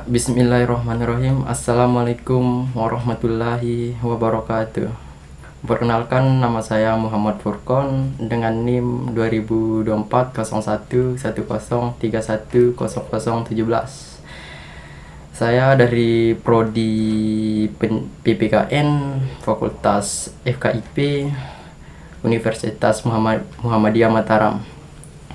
Bismillahirrahmanirrahim. Assalamualaikum warahmatullahi wabarakatuh. Perkenalkan, nama saya Muhammad Furqon dengan NIM 2024 01 10310017. Saya dari Prodi PPKN Fakultas FKIP Universitas Muhammadiyah Mataram.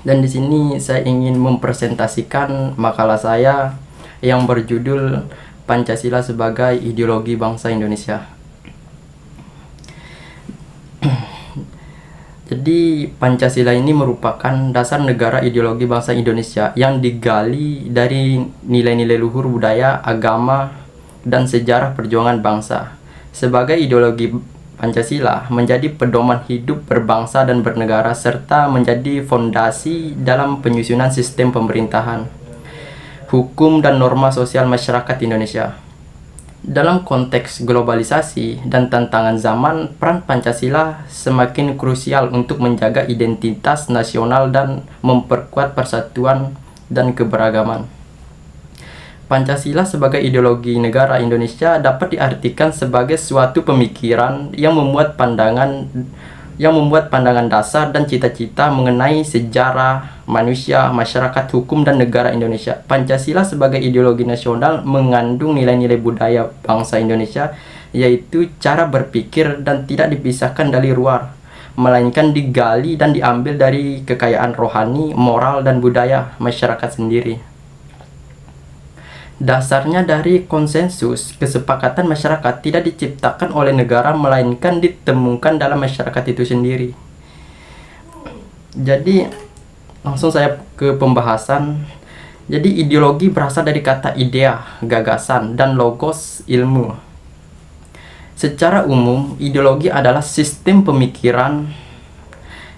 Dan di sini saya ingin mempresentasikan makalah saya yang berjudul Pancasila sebagai Ideologi Bangsa Indonesia. Jadi Pancasila ini merupakan dasar negara ideologi bangsa Indonesia yang digali dari nilai-nilai luhur budaya, agama, dan sejarah perjuangan bangsa. Sebagai ideologi, Pancasila menjadi pedoman hidup berbangsa dan bernegara serta menjadi fondasi dalam penyusunan sistem pemerintahan, hukum, dan norma sosial masyarakat Indonesia. Dalam konteks globalisasi dan tantangan zaman, peran Pancasila semakin krusial untuk menjaga identitas nasional dan memperkuat persatuan dan keberagaman. Pancasila sebagai ideologi negara Indonesia dapat diartikan sebagai suatu pemikiran yang memuat pandangan dasar dan cita-cita mengenai sejarah, manusia, masyarakat, hukum, dan negara Indonesia. Pancasila sebagai ideologi nasional mengandung nilai-nilai budaya bangsa Indonesia, yaitu cara berpikir dan tidak dipisahkan dari luar, melainkan digali dan diambil dari kekayaan rohani, moral, dan budaya masyarakat sendiri. Dasarnya dari konsensus kesepakatan masyarakat tidak diciptakan oleh negara melainkan ditemukan dalam masyarakat itu sendiri. Jadi langsung saya ke pembahasan. Jadi ideologi berasal dari kata idea, gagasan, dan logos, ilmu. Secara umum, ideologi adalah sistem pemikiran,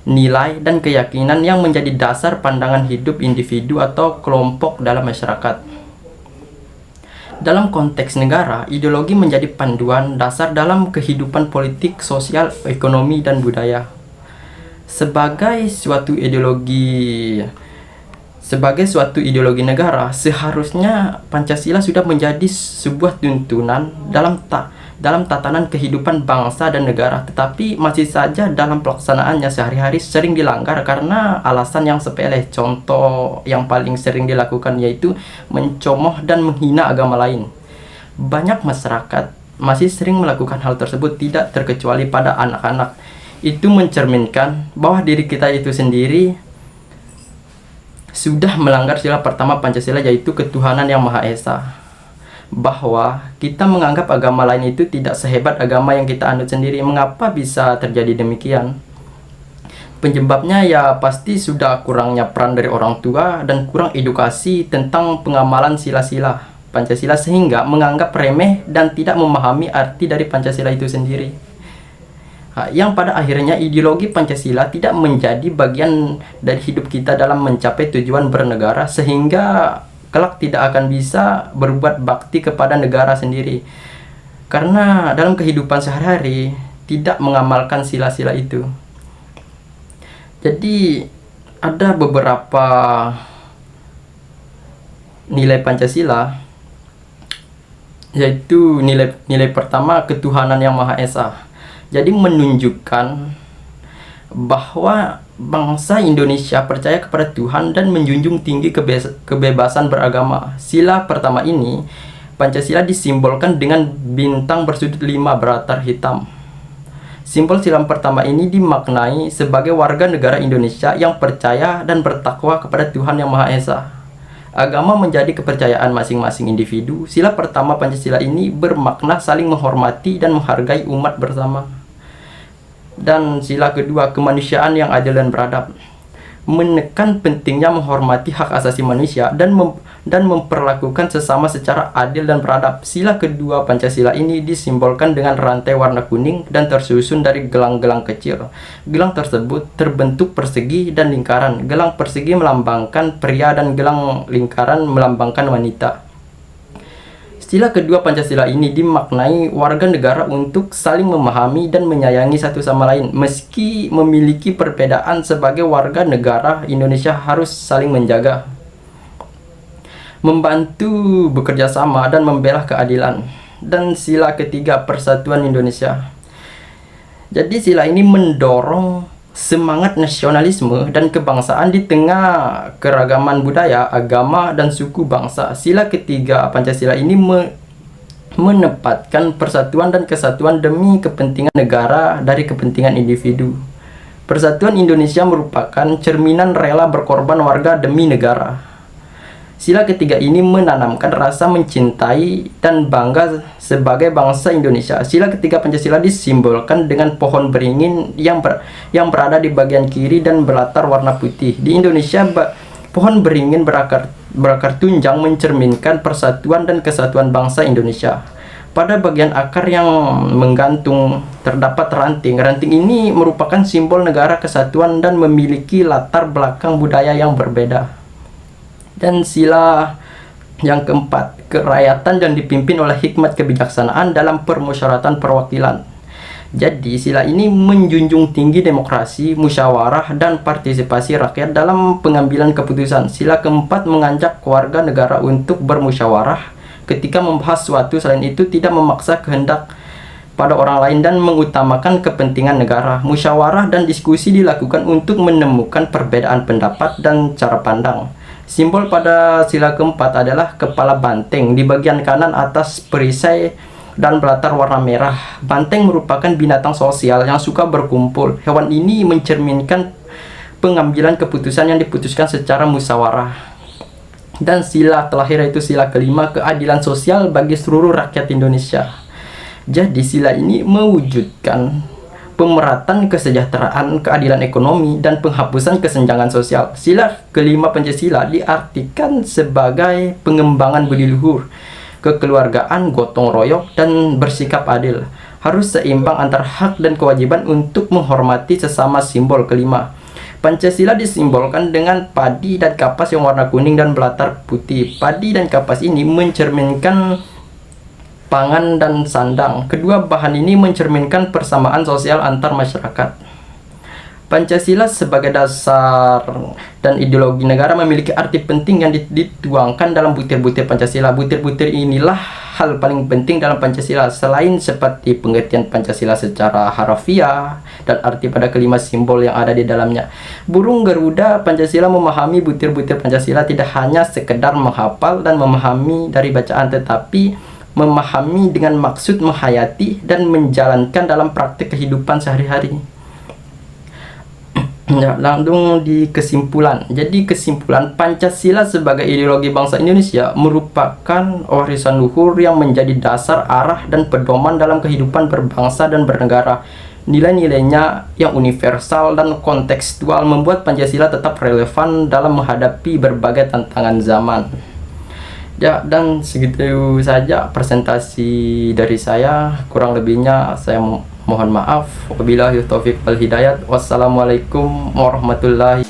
nilai, dan keyakinan yang menjadi dasar pandangan hidup individu atau kelompok dalam masyarakat. Dalam konteks negara, ideologi menjadi panduan dasar dalam kehidupan politik, sosial, ekonomi, dan budaya. Sebagai suatu ideologi negara, seharusnya Pancasila sudah menjadi sebuah tuntunan dalam tatanan kehidupan bangsa dan negara, tetapi masih saja dalam pelaksanaannya sehari-hari sering dilanggar karena alasan yang sepele. Contoh yang paling sering dilakukan yaitu mencemooh dan menghina agama lain. Banyak masyarakat masih sering melakukan hal tersebut, tidak terkecuali pada anak-anak. Itu mencerminkan bahwa diri kita itu sendiri sudah melanggar sila pertama Pancasila, yaitu ketuhanan yang Maha Esa. Bahwa kita menganggap agama lain itu tidak sehebat agama yang kita anut sendiri. Mengapa bisa terjadi demikian? Penyebabnya ya pasti sudah kurangnya peran dari orang tua dan kurang edukasi tentang pengamalan sila-sila Pancasila, sehingga menganggap remeh dan tidak memahami arti dari Pancasila itu sendiri. Yang pada akhirnya ideologi Pancasila tidak menjadi bagian dari hidup kita dalam mencapai tujuan bernegara, sehingga kelak tidak akan bisa berbuat bakti kepada negara sendiri karena dalam kehidupan sehari-hari tidak mengamalkan sila-sila itu. Jadi ada beberapa nilai Pancasila, yaitu nilai pertama, ketuhanan yang Maha Esa. Jadi menunjukkan bahwa bangsa Indonesia percaya kepada Tuhan dan menjunjung tinggi kebebasan beragama. Sila pertama ini, Pancasila disimbolkan dengan bintang bersudut 5 beratar hitam. Simbol sila pertama ini dimaknai sebagai warga negara Indonesia yang percaya dan bertakwa kepada Tuhan yang Maha Esa. Agama menjadi kepercayaan masing-masing individu. Sila pertama Pancasila ini bermakna saling menghormati dan menghargai umat bersama. Dan sila kedua, kemanusiaan yang adil dan beradab, menekan pentingnya menghormati hak asasi manusia dan memperlakukan sesama secara adil dan beradab. Sila kedua Pancasila ini disimbolkan dengan rantai warna kuning dan tersusun dari gelang-gelang kecil. Gelang tersebut terbentuk persegi dan lingkaran. Gelang persegi melambangkan pria dan gelang lingkaran melambangkan wanita. Sila kedua Pancasila ini dimaknai warga negara untuk saling memahami dan menyayangi satu sama lain. Meski memiliki perbedaan, sebagai warga negara Indonesia harus saling menjaga. membantu bekerja sama dan membela keadilan. Dan sila ketiga, persatuan Indonesia. Jadi sila ini mendorong semangat nasionalisme dan kebangsaan di tengah keragaman budaya, agama, dan suku bangsa. Sila ketiga Pancasila ini menempatkan persatuan dan kesatuan demi kepentingan negara dari kepentingan individu. Persatuan Indonesia merupakan cerminan rela berkorban warga demi negara. Sila ketiga ini menanamkan rasa mencintai dan bangga sebagai bangsa Indonesia. Sila ketiga Pancasila disimbolkan dengan pohon beringin yang berada di bagian kiri dan berlatar warna putih. Di Indonesia, pohon beringin berakar tunjang mencerminkan persatuan dan kesatuan bangsa Indonesia. Pada bagian akar yang menggantung terdapat ranting. Ranting ini merupakan simbol negara kesatuan dan memiliki latar belakang budaya yang berbeda. Dan sila yang keempat, kerakyatan yang dipimpin oleh hikmat kebijaksanaan dalam permusyawaratan perwakilan. Jadi sila ini menjunjung tinggi demokrasi, musyawarah, dan partisipasi rakyat dalam pengambilan keputusan. Sila keempat mengajak warga negara untuk bermusyawarah ketika membahas suatu, selain itu tidak memaksa kehendak pada orang lain dan mengutamakan kepentingan negara. Musyawarah dan diskusi dilakukan untuk menemukan perbedaan pendapat dan cara pandang. Simbol pada sila keempat adalah kepala banteng di bagian kanan atas perisai dan berlatar warna merah. Banteng merupakan binatang sosial yang suka berkumpul. Hewan ini mencerminkan pengambilan keputusan yang diputuskan secara musyawarah. Dan sila terakhir yaitu sila kelima, keadilan sosial bagi seluruh rakyat Indonesia. Jadi sila ini mewujudkan pemerataan kesejahteraan, keadilan ekonomi, dan penghapusan kesenjangan sosial. Sila kelima Pancasila diartikan sebagai pengembangan budi luhur, kekeluargaan, gotong royong, dan bersikap adil. Harus seimbang antara hak dan kewajiban untuk menghormati sesama. Simbol kelima, Pancasila disimbolkan dengan padi dan kapas yang warna kuning dan berlatar putih. Padi dan kapas ini mencerminkan pangan dan sandang. Kedua bahan ini mencerminkan persamaan sosial antar masyarakat. Pancasila sebagai dasar dan ideologi negara memiliki arti penting yang dituangkan dalam butir-butir Pancasila. Butir-butir inilah hal paling penting dalam Pancasila, selain seperti pengertian Pancasila secara harafiah dan arti pada kelima simbol yang ada di dalamnya. Burung Garuda Pancasila memahami butir-butir Pancasila tidak hanya sekedar menghafal dan memahami dari bacaan, tetapi memahami dengan maksud menghayati dan menjalankan dalam praktik kehidupan sehari-hari. Ya, langsung di kesimpulan. Jadi kesimpulan, Pancasila sebagai ideologi bangsa Indonesia merupakan warisan luhur yang menjadi dasar, arah, dan pedoman dalam kehidupan berbangsa dan bernegara. Nilai-nilainya yang universal dan kontekstual membuat Pancasila tetap relevan dalam menghadapi berbagai tantangan zaman. Ya, dan segitu saja presentasi dari saya. Kurang lebihnya saya mohon maaf. Wabillahi taufiq wal hidayat. Wassalamualaikum warahmatullahi